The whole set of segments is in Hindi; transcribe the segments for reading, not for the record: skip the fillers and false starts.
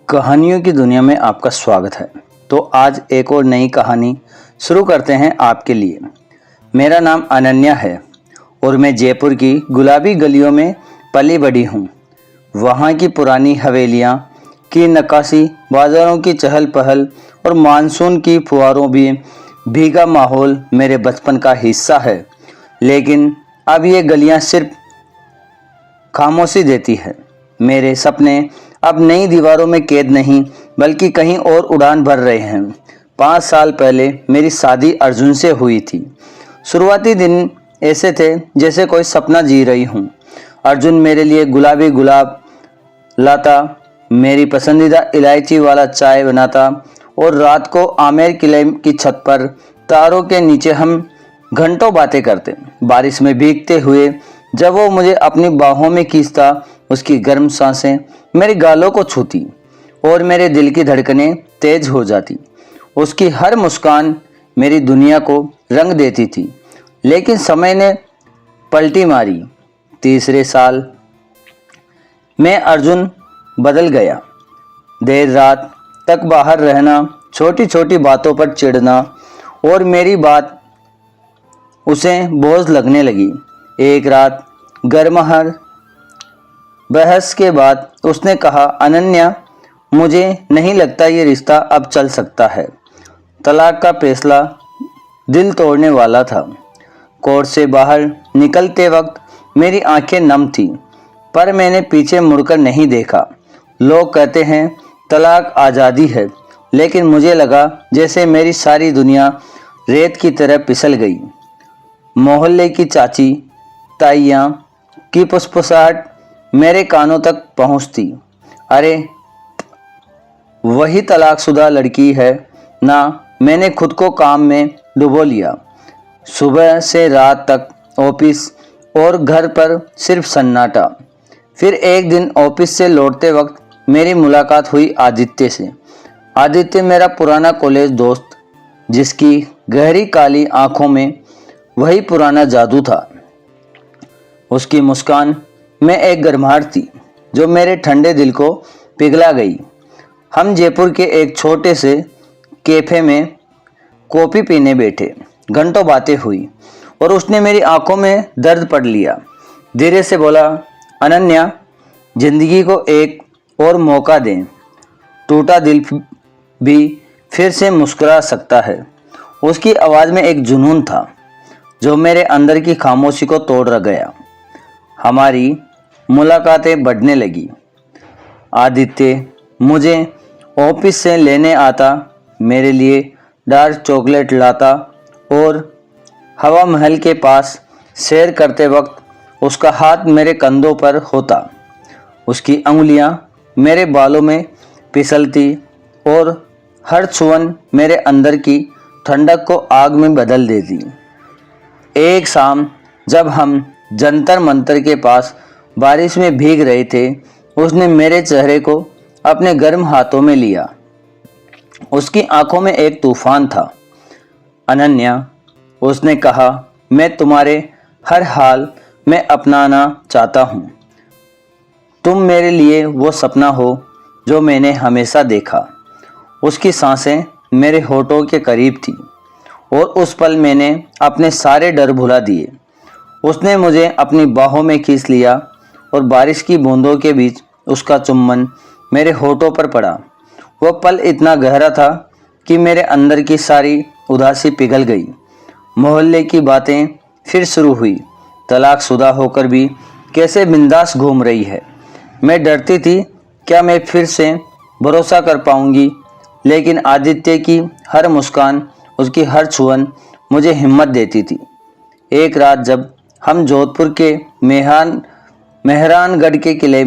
कहानियों की दुनिया में आपका स्वागत है। तो आज एक और नई कहानी शुरू करते हैं आपके लिए। मेरा नाम अनन्या है और मैं जयपुर की गुलाबी गलियों में पली बड़ी हूँ। वहाँ की पुरानी हवेलियाँ की नक्काशी, बाज़ारों की चहल पहल और मानसून की फुहारों भी भीगा माहौल मेरे बचपन का हिस्सा है। लेकिन अब ये गलियाँ सिर्फ खामोशी देती है। मेरे सपने अब नई दीवारों में कैद नहीं बल्कि कहीं और उड़ान भर रहे हैं। 5 साल पहले मेरी शादी अर्जुन से हुई थी। शुरुआती दिन ऐसे थे जैसे कोई सपना जी रही हूँ। अर्जुन मेरे लिए गुलाबी गुलाब लाता, मेरी पसंदीदा इलायची वाला चाय बनाता और रात को आमेर किले की छत पर तारों के नीचे हम घंटों बातें करते। बारिश में भीगते हुए जब वो मुझे अपनी बाहों में खींचता, उसकी गर्म सांसें मेरे गालों को छूती और मेरे दिल की धड़कनें तेज हो जाती। उसकी हर मुस्कान मेरी दुनिया को रंग देती थी। लेकिन समय ने पलटी मारी। तीसरे साल में अर्जुन बदल गया। देर रात तक बाहर रहना, छोटी छोटी बातों पर चिढ़ना और मेरी बात उसे बोझ लगने लगी। एक रात गर्माहट बहस के बाद उसने कहा, अनन्या, मुझे नहीं लगता ये रिश्ता अब चल सकता है। तलाक का फैसला दिल तोड़ने वाला था। कोर्ट से बाहर निकलते वक्त मेरी आंखें नम थीं, पर मैंने पीछे मुड़कर नहीं देखा। लोग कहते हैं तलाक आज़ादी है, लेकिन मुझे लगा जैसे मेरी सारी दुनिया रेत की तरह फिसल गई। मोहल्ले की चाची ताइयाँ की फुसफुसाहट मेरे कानों तक पहुंचती। अरे, वही तलाकशुदा लड़की है ना। मैंने खुद को काम में डुबो लिया। सुबह से रात तक ऑफिस और घर पर सिर्फ सन्नाटा। फिर एक दिन ऑफिस से लौटते वक्त मेरी मुलाकात हुई आदित्य से। आदित्य मेरा पुराना कॉलेज दोस्त, जिसकी गहरी काली आंखों में वही पुराना जादू था। उसकी मुस्कान में एक गर्माहट थी जो मेरे ठंडे दिल को पिघला गई। हम जयपुर के एक छोटे से कैफे में कॉफ़ी पीने बैठे। घंटों बातें हुई और उसने मेरी आंखों में दर्द पढ़ लिया। धीरे से बोला, अनन्या, जिंदगी को एक और मौका दें। टूटा दिल भी फिर से मुस्कुरा सकता है। उसकी आवाज़ में एक जुनून था जो मेरे अंदर की खामोशी को तोड़ गया। हमारी मुलाकातें बढ़ने लगी। आदित्य मुझे ऑफिस से लेने आता, मेरे लिए डार्क चॉकलेट लाता और हवा महल के पास सैर करते वक्त उसका हाथ मेरे कंधों पर होता। उसकी अंगुलियां मेरे बालों में फिसलती और हर छुअन मेरे अंदर की ठंडक को आग में बदल देती। एक शाम जब हम जंतर मंतर के पास बारिश में भीग रहे थे, उसने मेरे चेहरे को अपने गर्म हाथों में लिया। उसकी आंखों में एक तूफान था। अनन्या, उसने कहा, मैं तुम्हारे हर हाल में अपनाना चाहता हूँ। तुम मेरे लिए वो सपना हो जो मैंने हमेशा देखा। उसकी सांसें मेरे होठों के करीब थी और उस पल मैंने अपने सारे डर भुला दिए। उसने मुझे अपनी बाहों में खींच लिया और बारिश की बूंदों के बीच उसका चुम्बन मेरे होठों पर पड़ा। वह पल इतना गहरा था कि मेरे अंदर की सारी उदासी पिघल गई। मोहल्ले की बातें फिर शुरू हुई। तलाकशुदा होकर भी कैसे बिंदास घूम रही है। मैं डरती थी क्या मैं फिर से भरोसा कर पाऊंगी, लेकिन आदित्य की हर मुस्कान, उसकी हर छुअन मुझे हिम्मत देती थी। एक रात जब हम जोधपुर के मेहरानगढ़ के किले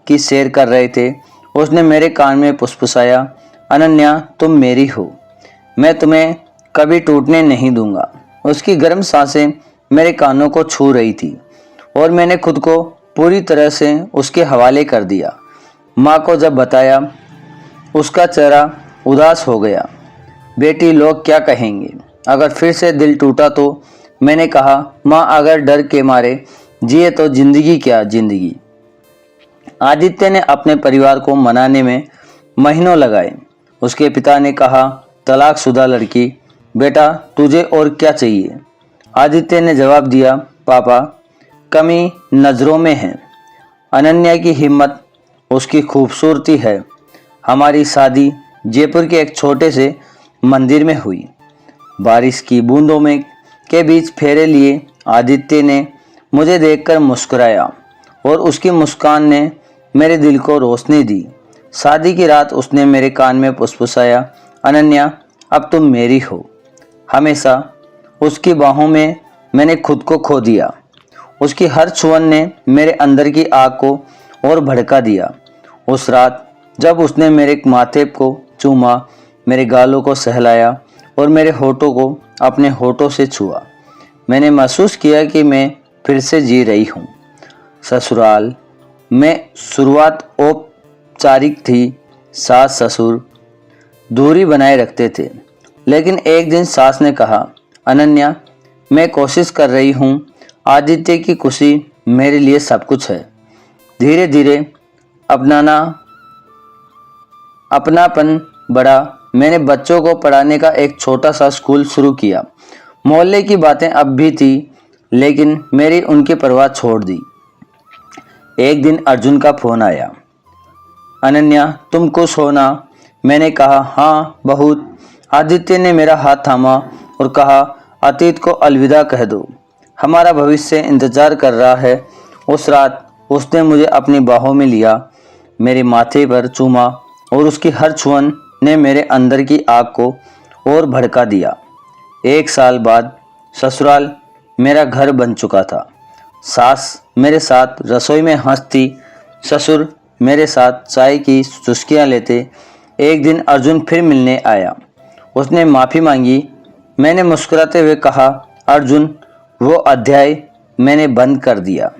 की सैर कर रहे थे, उसने मेरे कान में फुसफुसाया, अनन्या, तुम मेरी हो, मैं तुम्हें कभी टूटने नहीं दूंगा। उसकी गर्म सांसें मेरे कानों को छू रही थी और मैंने खुद को पूरी तरह से उसके हवाले कर दिया। माँ को जब बताया, उसका चेहरा उदास हो गया। बेटी, लोग क्या कहेंगे अगर फिर से दिल टूटा तो? मैंने कहा, माँ, अगर डर के मारे जिए तो जिंदगी क्या जिंदगी। आदित्य ने अपने परिवार को मनाने में महीनों लगाए। उसके पिता ने कहा, तलाकशुदा लड़की, बेटा तुझे और क्या चाहिए? आदित्य ने जवाब दिया, पापा कमी नज़रों में है। अनन्या की हिम्मत, उसकी खूबसूरती है। हमारी शादी जयपुर के एक छोटे से मंदिर में हुई। बारिश की बूंदों में के बीच फेरे लिए आदित्य ने मुझे देखकर मुस्कुराया और उसकी मुस्कान ने मेरे दिल को रोशनी दी। शादी की रात उसने मेरे कान में फुसफुसाया, अनन्या अब तुम मेरी हो। हमेशा उसकी बाहों में मैंने खुद को खो दिया। उसकी हर छुअन ने मेरे अंदर की आग को और भड़का दिया। उस रात जब उसने मेरे माथे को चूमा, मेरे गालों को सहलाया और मेरे होठों को अपने होठों से छुआ, मैंने महसूस किया कि मैं फिर से जी रही हूँ। ससुराल में शुरुआत औपचारिक थी। सास ससुर दूरी बनाए रखते थे, लेकिन एक दिन सास ने कहा, अनन्या मैं कोशिश कर रही हूँ, आदित्य की खुशी मेरे लिए सब कुछ है। धीरे धीरे अपनापन बढ़ा। मैंने बच्चों को पढ़ाने का एक छोटा सा स्कूल शुरू किया। मोहल्ले की बातें अब भी थी, लेकिन मेरी उनकी परवाह छोड़ दी। एक दिन अर्जुन का फोन आया, अनन्या तुम खुश हो ना? मैंने कहा, हाँ बहुत। आदित्य ने मेरा हाथ थामा और कहा, अतीत को अलविदा कह दो, हमारा भविष्य इंतजार कर रहा है। उस रात उसने मुझे अपनी बाहों में लिया, मेरे माथे पर चूमा और उसकी हर छुअन ने मेरे अंदर की आग को और भड़का दिया। 1 साल बाद ससुराल मेरा घर बन चुका था। सास मेरे साथ रसोई में हंसती, ससुर मेरे साथ चाय की चुस्कियाँ लेते। एक दिन अर्जुन फिर मिलने आया। उसने माफ़ी मांगी। मैंने मुस्कुराते हुए कहा, अर्जुन वो अध्याय मैंने बंद कर दिया।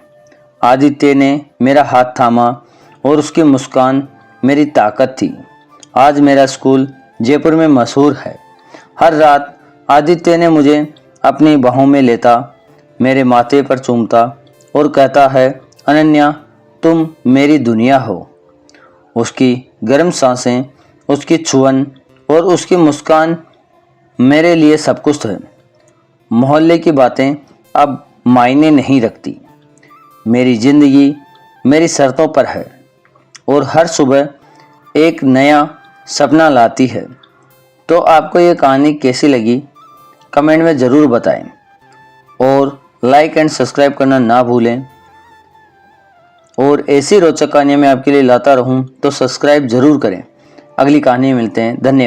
आदित्य ने मेरा हाथ थामा और उसकी मुस्कान मेरी ताकत थी। आज मेरा स्कूल जयपुर में मशहूर है। हर रात आदित्य ने मुझे अपनी बाहों में लेता, मेरे माथे पर चूमता और कहता है, अनन्या तुम मेरी दुनिया हो। उसकी गर्म सांसें, उसकी छुअन और उसकी मुस्कान मेरे लिए सब कुछ है। मोहल्ले की बातें अब मायने नहीं रखती। मेरी ज़िंदगी मेरी शर्तों पर है और हर सुबह एक नया सपना लाती है। तो आपको ये कहानी कैसी लगी कमेंट में ज़रूर बताएं और लाइक एंड सब्सक्राइब करना ना भूलें। और ऐसी रोचक कहानियाँ मैं आपके लिए लाता रहूं तो सब्सक्राइब ज़रूर करें। अगली कहानी में मिलते हैं। धन्यवाद।